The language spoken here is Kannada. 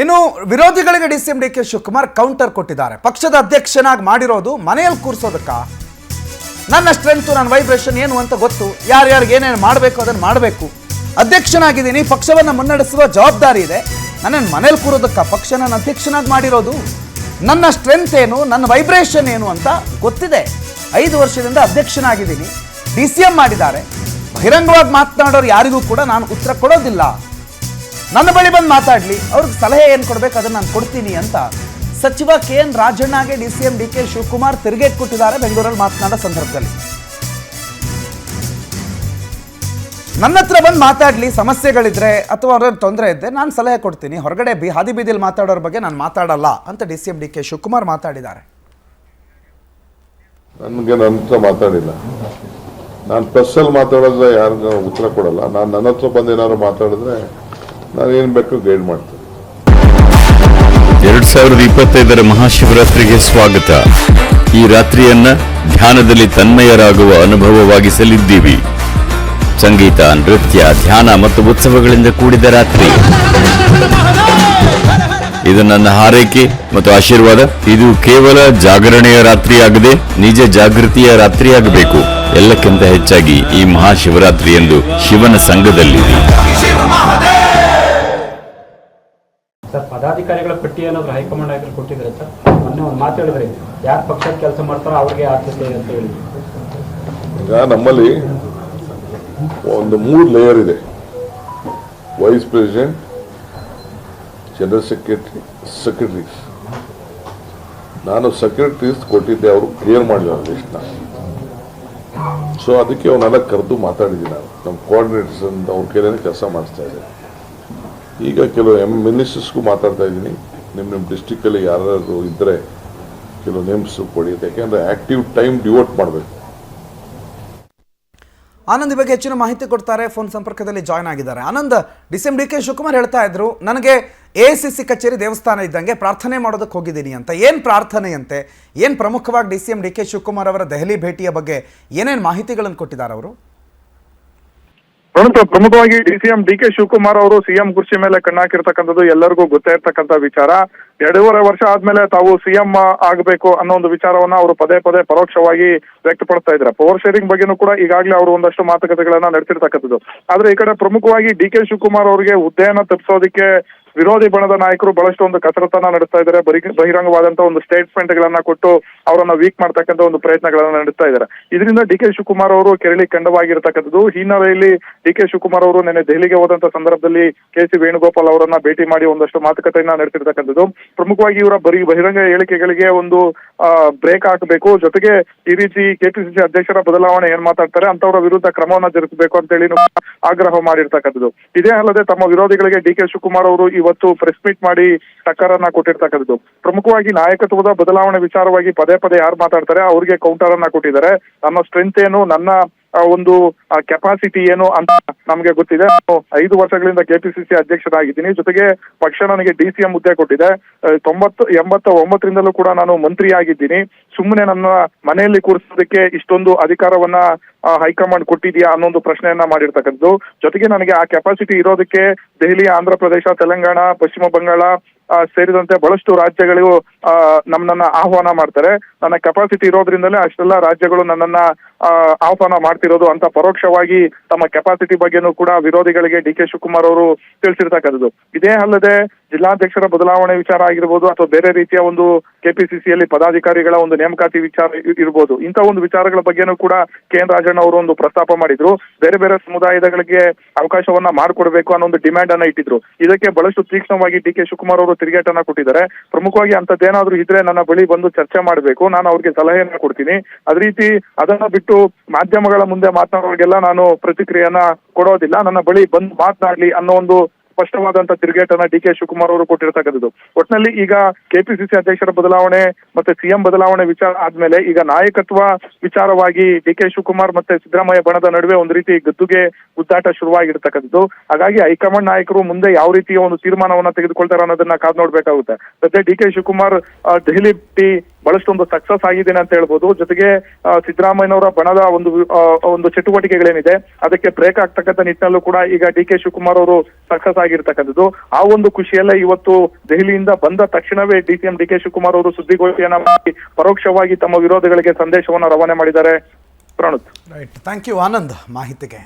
ಇನ್ನು ವಿರೋಧಿಗಳಿಗೆ DCM D K Shivakumar counter ಕೊಟ್ಟಿದ್ದಾರೆ. ಪಕ್ಷದ ಅಧ್ಯಕ್ಷನಾಗಿ ಮಾಡಿರೋದು ಮನೆಯಲ್ಲಿ ಕೂರಿಸೋದಕ್ಕ? ನನ್ನ ಸ್ಟ್ರೆಂತ್, ನನ್ನ ವೈಬ್ರೇಷನ್ ಏನು ಅಂತ ಗೊತ್ತು. ಯಾರ್ಯಾರಿಗೆ ಏನೇನು ಮಾಡಬೇಕು ಅದನ್ನು ಮಾಡಬೇಕು. ಅಧ್ಯಕ್ಷನಾಗಿದ್ದೀನಿ, ಪಕ್ಷವನ್ನು ಮುನ್ನಡೆಸುವ ಜವಾಬ್ದಾರಿ ಇದೆ. ನನ್ನನ್ನು ಮನೇಲಿ ಕೂರೋದಕ್ಕ ಪಕ್ಷ ನನ್ನ ಅಧ್ಯಕ್ಷನಾಗಿ ಮಾಡಿರೋದು? ನನ್ನ ಸ್ಟ್ರೆಂತ್ ಏನು, ನನ್ನ ವೈಬ್ರೇಷನ್ ಏನು ಅಂತ ಗೊತ್ತಿದೆ. 5 ವರ್ಷದಿಂದ ಅಧ್ಯಕ್ಷನಾಗಿದ್ದೀನಿ. ಡಿಸಿಎಂ ಮಾಡಿದ್ದಾರೆ. ಬಹಿರಂಗವಾಗಿ ಮಾತನಾಡೋರು ಯಾರಿಗೂ ಕೂಡ ನಾನು ಉತ್ತರ ಕೊಡೋದಿಲ್ಲ. ನನ್ನ ಬಳಿ ಬಂದು ಮಾತಾಡಲಿ, ಅವ್ರಿಗೆ ಸಲಹೆ ಏನು ಕೊಡಬೇಕು ಅದನ್ನು ನಾನು ಕೊಡ್ತೀನಿ ಅಂತ ಸಚಿವ KN ರಾಜಣ್ಣಗೆ ಡಿಸಿಎಂ ಡಿ ಕೆ ಶಿವಕುಮಾರ್ ತಿರುಗೇಟ್ ಕೊಟ್ಟಿದ್ದಾರೆ ಬೆಂಗಳೂರಲ್ಲಿ ಮಾತನಾಡೋ ಸಂದರ್ಭದಲ್ಲಿ. ನನ್ನ ಹತ್ರ ಬಂದು ಮಾತಾಡಲಿ, ಸಮಸ್ಯೆಗಳಿದ್ರೆ ಅಥವಾ ಅವ್ರ ತೊಂದರೆ ಇದ್ದರೆ ನಾನು ಸಲಹೆ ಕೊಡ್ತೀನಿ. ಹೊರಗಡೆ ಹಾದಿ ಬೀದಿಯಲ್ಲಿ ಮಾತಾಡೋರ ಬಗ್ಗೆ ನಾನು ಮಾತಾಡಲ್ಲ ಅಂತ ಡಿಸಿಎಂ ಡಿ ಕೆ ಶಿವಕುಮಾರ್ ಮಾತಾಡಿದ್ದಾರೆ. ನನಗೆ ನನ್ನ ಹತ್ರ ಮಾತಾಡಿಲ್ಲ. ನಾನು ಪ್ರೆಸ್ಸಲ್ಲಿ ಮಾತಾಡಿದ್ರೆ ಯಾರಿಗೂ ಉತ್ತರ ಕೊಡಲ್ಲ. ನಾನು ನನ್ನ ಹತ್ರ ಬಂದು ಏನಾದ್ರು ಮಾತಾಡಿದ್ರೆ ನಾನು ಏನು ಬೇಕು ಗೈಡ್ ಮಾಡ್ತೀನಿ. 2025ರ ಮಹಾಶಿವರಾತ್ರಿಗೆ ಸ್ವಾಗತ. ಈ ರಾತ್ರಿಯನ್ನ ಧ್ಯಾನದಲ್ಲಿ ತನ್ಮಯರಾಗುವ ಅನುಭವವಾಗಿಸಲಿದ್ದೀವಿ. ಸಂಗೀತ, ನೃತ್ಯ, ಧ್ಯಾನ ಮತ್ತು ಉತ್ಸವಗಳಿಂದ ಕೂಡಿದ ರಾತ್ರಿ. ಇದು ನನ್ನ ಹಾರೈಕೆ ಮತ್ತು ಆಶೀರ್ವಾದ. ಇದು ಕೇವಲ ಜಾಗರಣೆಯ ರಾತ್ರಿಯಾಗದೆ ನಿಜ ಜಾಗೃತಿಯ ರಾತ್ರಿಯಾಗಬೇಕು. ಎಲ್ಲಕ್ಕಿಂತ ಹೆಚ್ಚಾಗಿ ಈ ಮಹಾಶಿವರಾತ್ರಿಯಂದು ಶಿವನ ಸಂಘದಲ್ಲಿದೆ. ಸರ್, ಪದಾಧಿಕಾರಿಗಳ ಪಟ್ಟಿ ಏನಾದ್ರು ಹೈಕಮಾಂಡ್ ನಾಯಕರು ಕೊಟ್ಟಿದ್ರೆ ಸರ್? ಮೊನ್ನೆ ಒಂದು ಮಾತು ಹೇಳಿದ್ರಿ, ಯಾರು ಪಕ್ಷದ ಕೆಲಸ ಮಾಡ್ತಾರೋ ಅವ್ರಿಗೆ ಆದ್ಯತೆ ಅಂತ ಹೇಳಿ. ಈಗ ನಮ್ಮಲ್ಲಿ ಒಂದು 3 ಲೇಯರ್ ಇದೆ. Vice president, general secretary, secretaries. ನಾನು ಸೆಕ್ರೆಟರೀಸ್ ಕೊಟ್ಟಿದ್ದೆ, ಅವರು ಕ್ಲಿಯರ್ ಮಾಡಿದ್ದಾರೆ ಲಿಸ್ಟ್ನ. ಸೊ ಅದಕ್ಕೆ ಅವನ್ನೆಲ್ಲ ಕರೆದು ಮಾತಾಡಿದ್ದೀನಿ. ನಾನು ನಮ್ಮ ಕೋಆರ್ಡಿನೇಟರ್ಸ್ ಅಂತ ಅವ್ರ ಕೈಲೇನೆ ಕೆಲಸ ಮಾಡಿಸ್ತಾ ಇದ್ದಾರೆ. ಈಗ ಕೆಲವು ಮಿನಿಸ್ಟರ್ಸ್ಗೂ ಮಾತಾಡ್ತಾ ಇದ್ದೀನಿ. ನಿಮ್ಮ ಡಿಸ್ಟಿಕ್ಕಲ್ಲಿ ಯಾರು ಇದ್ದರೆ ಕೆಲವು ನೇಮ್ಸ್ ಕೊಡಿ, ಯಾಕೆಂದರೆ ಆ್ಯಕ್ಟಿವ್ ಟೈಮ್ ಡಿವೋಟ್ ಮಾಡಬೇಕು. ಆನಂದ್ ಈ ಬಗ್ಗೆ ಹೆಚ್ಚಿನ ಮಾಹಿತಿ ಕೊಡ್ತಾರೆ. ಫೋನ್ ಸಂಪರ್ಕದಲ್ಲಿ ಜಾಯ್ನ್ ಆಗಿದ್ದಾರೆ. Anand, DCM D K Shivakumar ಹೇಳ್ತಾ ಇದ್ರು, ನನಗೆ AICC ಕಚೇರಿ ದೇವಸ್ಥಾನ ಇದ್ದಂಗೆ ಪ್ರಾರ್ಥನೆ ಮಾಡೋದಕ್ಕೆ ಹೋಗಿದ್ದೀನಿ ಅಂತ. ಏನು ಪ್ರಾರ್ಥನೆಯಂತೆ? ಏನು ಪ್ರಮುಖವಾಗಿ ಡಿಸಿಎಂ ಡಿ ಕೆ ಶಿವಕುಮಾರ್ ಅವರ ದೆಹಲಿ ಭೇಟಿಯ ಬಗ್ಗೆ ಏನೇನು ಮಾಹಿತಿಗಳನ್ನು ಕೊಟ್ಟಿದ್ದಾರೆ ಅವರು? ಪ್ರಮುಖವಾಗಿ ಡಿಸಿಎಂ ಡಿ ಕೆ ಶಿವಕುಮಾರ್ ಅವರು ಸಿಎಂ ಕುರ್ಚಿ ಮೇಲೆ ಕಣ್ಣಾಕಿರ್ತಕ್ಕಂಥದ್ದು ಎಲ್ಲರಿಗೂ ಗೊತ್ತೇ ಇರ್ತಕ್ಕಂಥ ವಿಚಾರ. 2.5 ವರ್ಷ ಆದ್ಮೇಲೆ ತಾವು ಸಿಎಂ ಆಗಬೇಕು ಅನ್ನೋ ಒಂದು ವಿಚಾರವನ್ನ ಅವರು ಪದೇ ಪದೇ ಪರೋಕ್ಷವಾಗಿ ವ್ಯಕ್ತಪಡಿಸ್ತಾ ಇದ್ದಾರೆ. ಪವರ್ ಶೇರಿಂಗ್ ಬಗ್ಗೆನೂ ಕೂಡ ಈಗಾಗಲೇ ಅವರು ಒಂದಷ್ಟು ಮಾತುಕತೆಗಳನ್ನ ನಡೆಸಿರ್ತಕ್ಕಂಥದ್ದು. ಆದ್ರೆ ಈ ಕಡೆ ಪ್ರಮುಖವಾಗಿ ಡಿ ಕೆ ಶಿವಕುಮಾರ್ ಅವರಿಗೆ ಹುದ್ದೆಯನ್ನ ತಪ್ಪಿಸೋದಕ್ಕೆ ವಿರೋಧಿ ಬಣದ ನಾಯಕರು ಬಹಳಷ್ಟು ಒಂದು ಕಸರತ್ತನ್ನ ನಡೆಸ್ತಾ ಇದ್ದಾರೆ. ಬಹಿರಂಗವಾದಂತಹ ಒಂದು ಸ್ಟೇಟ್ಮೆಂಟ್ ಗಳನ್ನ ಕೊಟ್ಟು ಅವರನ್ನ ವೀಕ್ ಮಾಡ್ತಕ್ಕಂಥ ಒಂದು ಪ್ರಯತ್ನಗಳನ್ನ ನಡೆಸ್ತಾ ಇದ್ದಾರೆ. ಇದರಿಂದ ಡಿ ಕೆ ಶಿವಕುಮಾರ್ ಅವರು ಕೆರಳಿ ಕಂಡವಾಗಿರ್ತಕ್ಕಂಥದ್ದು. ಹಿನ್ನೆಲೆಯಲ್ಲಿ ಡಿ ಕೆ ಶಿವಕುಮಾರ್ ಅವರು ನಿನ್ನೆ ದೆಹಲಿಗೆ ಹೋದಂತ ಸಂದರ್ಭದಲ್ಲಿ KC ವೇಣುಗೋಪಾಲ್ ಅವರನ್ನ ಭೇಟಿ ಮಾಡಿ ಒಂದಷ್ಟು ಮಾತುಕತೆಯನ್ನ ನಡೆಸಿರ್ತಕ್ಕಂಥದ್ದು. ಪ್ರಮುಖವಾಗಿ ಇವರ ಬಹಿರಂಗ ಹೇಳಿಕೆಗಳಿಗೆ ಒಂದು ಬ್ರೇಕ್ ಹಾಕಬೇಕು, ಜೊತೆಗೆ ಈ ರೀತಿ KPCC ಅಧ್ಯಕ್ಷರ ಬದಲಾವಣೆ ಏನ್ ಮಾತಾಡ್ತಾರೆ ಅಂತವರ ವಿರುದ್ಧ ಕ್ರಮವನ್ನ ಜರುಗಿಸಬೇಕು ಅಂತ ಹೇಳಿ ಆಗ್ರಹ ಮಾಡಿರ್ತಕ್ಕಂಥದ್ದು. ಇದೇ ಅಲ್ಲದೆ ತಮ್ಮ ವಿರೋಧಿಗಳಿಗೆ ಡಿ ಕೆ ಶಿವಕುಮಾರ್ ಅವರು ಇವತ್ತು ಪ್ರೆಸ್ ಮೀಟ್ ಮಾಡಿ ಟಕ್ಕರನ್ನ ಕೊಟ್ಟಿರ್ತಕ್ಕಂಥದ್ದು. ಪ್ರಮುಖವಾಗಿ ನಾಯಕತ್ವದ ಬದಲಾವಣೆ ವಿಚಾರವಾಗಿ ಪದೇ ಪದೇ ಯಾರು ಮಾತಾಡ್ತಾರೆ ಅವ್ರಿಗೆ ಕೌಂಟರ್ ಅನ್ನ ಕೊಟ್ಟಿದ್ದಾರೆ. ನನ್ನ ಸ್ಟ್ರೆಂತ್ ಏನು, ನನ್ನ ಒಂದು ಕೆಪಾಸಿಟಿ ಏನು ಅಂತ ನಮ್ಗೆ ಗೊತ್ತಿದೆ. 5 ವರ್ಷಗಳಿಂದ KPCC ಅಧ್ಯಕ್ಷರಾಗಿದ್ದೀನಿ, ಜೊತೆಗೆ ಪಕ್ಷ ನನಗೆ DCM ಹುದ್ದೆ ಕೊಟ್ಟಿದೆ. 89ರಿಂದಲೂ ಕೂಡ ನಾನು ಮಂತ್ರಿ ಆಗಿದ್ದೀನಿ. ಸುಮ್ಮನೆ ನನ್ನ ಮನೆಯಲ್ಲಿ ಕೂರಿಸೋದಕ್ಕೆ ಇಷ್ಟೊಂದು ಅಧಿಕಾರವನ್ನ ಹೈಕಮಾಂಡ್ ಕೊಟ್ಟಿದ್ಯಾ ಅನ್ನೊಂದು ಪ್ರಶ್ನೆಯನ್ನ ಮಾಡಿರ್ತಕ್ಕಂಥದ್ದು. ಜೊತೆಗೆ ನನಗೆ ಆ ಕೆಪಾಸಿಟಿ ಇರೋದಕ್ಕೆ ದೆಹಲಿ, ಆಂಧ್ರ ಪ್ರದೇಶ, ತೆಲಂಗಾಣ, ಪಶ್ಚಿಮ ಬಂಗಾಳ ಸೇರಿದಂತೆ ಬಹಳಷ್ಟು ರಾಜ್ಯಗಳು ನನ್ನನ್ನ ಆಹ್ವಾನ ಮಾಡ್ತಾರೆ. ನನ್ನ ಕೆಪಾಸಿಟಿ ಇರೋದ್ರಿಂದಲೇ ಅಷ್ಟೆಲ್ಲ ರಾಜ್ಯಗಳು ನನ್ನನ್ನ ಆಹ್ವಾನ ಮಾಡ್ತಿರೋದು ಅಂತ ಪರೋಕ್ಷವಾಗಿ ತಮ್ಮ ಕೆಪಾಸಿಟಿ ಬಗ್ಗೆನೂ ಕೂಡ ವಿರೋಧಿಗಳಿಗೆ ಡಿ ಕೆ ಶಿವಕುಮಾರ್ ಅವರು ತಿಳಿಸಿರ್ತಕ್ಕಂಥದ್ದು. ಇದೇ ಅಲ್ಲದೆ ಜಿಲ್ಲಾಧ್ಯಕ್ಷರ ಬದಲಾವಣೆ ವಿಚಾರ ಆಗಿರ್ಬೋದು ಅಥವಾ ಬೇರೆ ರೀತಿಯ ಒಂದು KPCCಯಲ್ಲಿ ಪದಾಧಿಕಾರಿಗಳ ಒಂದು ನೇಮಕಾತಿ ವಿಚಾರ ಇರ್ಬೋದು, ಇಂಥ ಒಂದು ವಿಚಾರಗಳ ಬಗ್ಗೆನೂ ಕೂಡ KN ರಾಜಣ್ಣ ಅವರು ಒಂದು ಪ್ರಸ್ತಾಪ ಮಾಡಿದ್ರು. ಬೇರೆ ಬೇರೆ ಸಮುದಾಯಗಳಿಗೆ ಅವಕಾಶವನ್ನ ಮಾಡಿಕೊಡ್ಬೇಕು ಅನ್ನೋ ಒಂದು ಡಿಮ್ಯಾಂಡ್ ಅನ್ನ ಇಟ್ಟಿದ್ರು. ಇದಕ್ಕೆ ಬಹಳಷ್ಟು ತೀಕ್ಷ್ಣವಾಗಿ ಡಿ ಕೆ ಶಿವಕುಮಾರ್ ಅವರು ತಿರುಗೇಟನ್ನ ಕೊಟ್ಟಿದ್ದಾರೆ. ಪ್ರಮುಖವಾಗಿ ಅಂತದ್ದೇನಾದ್ರೂ ಇದ್ರೆ ನನ್ನ ಬಳಿ ಬಂದು ಚರ್ಚೆ ಮಾಡಬೇಕು, ನಾನು ಅವ್ರಿಗೆ ಸಲಹೆಯನ್ನ ಕೊಡ್ತೀನಿ. ಅದೇ ರೀತಿ ಅದನ್ನ ಬಿಟ್ಟು ಮಾಧ್ಯಮಗಳ ಮುಂದೆ ಮಾತನಾಡೋರಿಗೆಲ್ಲ ನಾನು ಪ್ರತಿಕ್ರಿಯೆಯನ್ನ ಕೊಡೋದಿಲ್ಲ, ನನ್ನ ಬಳಿ ಬಂದು ಮಾತನಾಡ್ಲಿ ಅನ್ನೋ ಒಂದು ಸ್ಪಷ್ಟವಾದಂತ ತಿರುಗೇಟನ್ನ ಡಿ ಕೆ ಶಿವಕುಮಾರ್ ಅವರು ಕೊಟ್ಟಿರ್ತಕ್ಕಂಥದ್ದು. ಒಟ್ಟಿನಲ್ಲಿ ಈಗ KPCC ಅಧ್ಯಕ್ಷರ ಬದಲಾವಣೆ ಮತ್ತೆ ಸಿಎಂ ಬದಲಾವಣೆ ವಿಚಾರ ಆದ್ಮೇಲೆ ಈಗ ನಾಯಕತ್ವ ವಿಚಾರವಾಗಿ ಡಿ ಕೆ ಶಿವಕುಮಾರ್ ಮತ್ತೆ ಸಿದ್ದರಾಮಯ್ಯ ಬಣದ ನಡುವೆ ಒಂದು ರೀತಿ ಗದ್ದುಗೆ ಗುದ್ದಾಟ ಶುರುವಾಗಿರ್ತಕ್ಕಂಥದ್ದು. ಹಾಗಾಗಿ ಹೈಕಮಾಂಡ್ ನಾಯಕರು ಮುಂದೆ ಯಾವ ರೀತಿಯ ಒಂದು ತೀರ್ಮಾನವನ್ನ ತೆಗೆದುಕೊಳ್ತಾರೆ ಅನ್ನೋದನ್ನ ಕಾದು ನೋಡ್ಬೇಕಾಗುತ್ತೆ. ಸದ್ಯ ಡಿ ಕೆ ಶಿವಕುಮಾರ್ ದೆಹಲಿ ಬಹಳಷ್ಟೊಂದು ಸಕ್ಸಸ್ ಆಗಿದ್ದೇನೆ ಅಂತ ಹೇಳ್ಬೋದು. ಜೊತೆಗೆ ಸಿದ್ದರಾಮಯ್ಯನವರ ಬಣದ ಒಂದು ಚಟುವಟಿಕೆಗಳೇನಿದೆ ಅದಕ್ಕೆ ಬ್ರೇಕ್ ಆಗ್ತಕ್ಕಂಥ ನಿಟ್ಟಿನಲ್ಲೂ ಕೂಡ ಈಗ DK ಶಿವಕುಮಾರ್ ಅವರು ಸಕ್ಸಸ್ ಆಗಿರ್ತಕ್ಕಂಥದ್ದು. ಆ ಒಂದು ಖುಷಿಯಲ್ಲೇ ಇವತ್ತು ದೆಹಲಿಯಿಂದ ಬಂದ ತಕ್ಷಣವೇ DCM DK ಶಿವಕುಮಾರ್ ಅವರು ಸುದ್ದಿಗೋಷ್ಠಿಯನ್ನ ಮಾಡಿ ಪರೋಕ್ಷವಾಗಿ ತಮ್ಮ ವಿರೋಧಿಗಳಿಗೆ ಸಂದೇಶವನ್ನು ರವಾನೆ ಮಾಡಿದ್ದಾರೆ. ಪ್ರಣುತ್. ರೈಟ್, ಥ್ಯಾಂಕ್ ಯು ಆನಂದ್ ಮಾಹಿತಿಗೆ.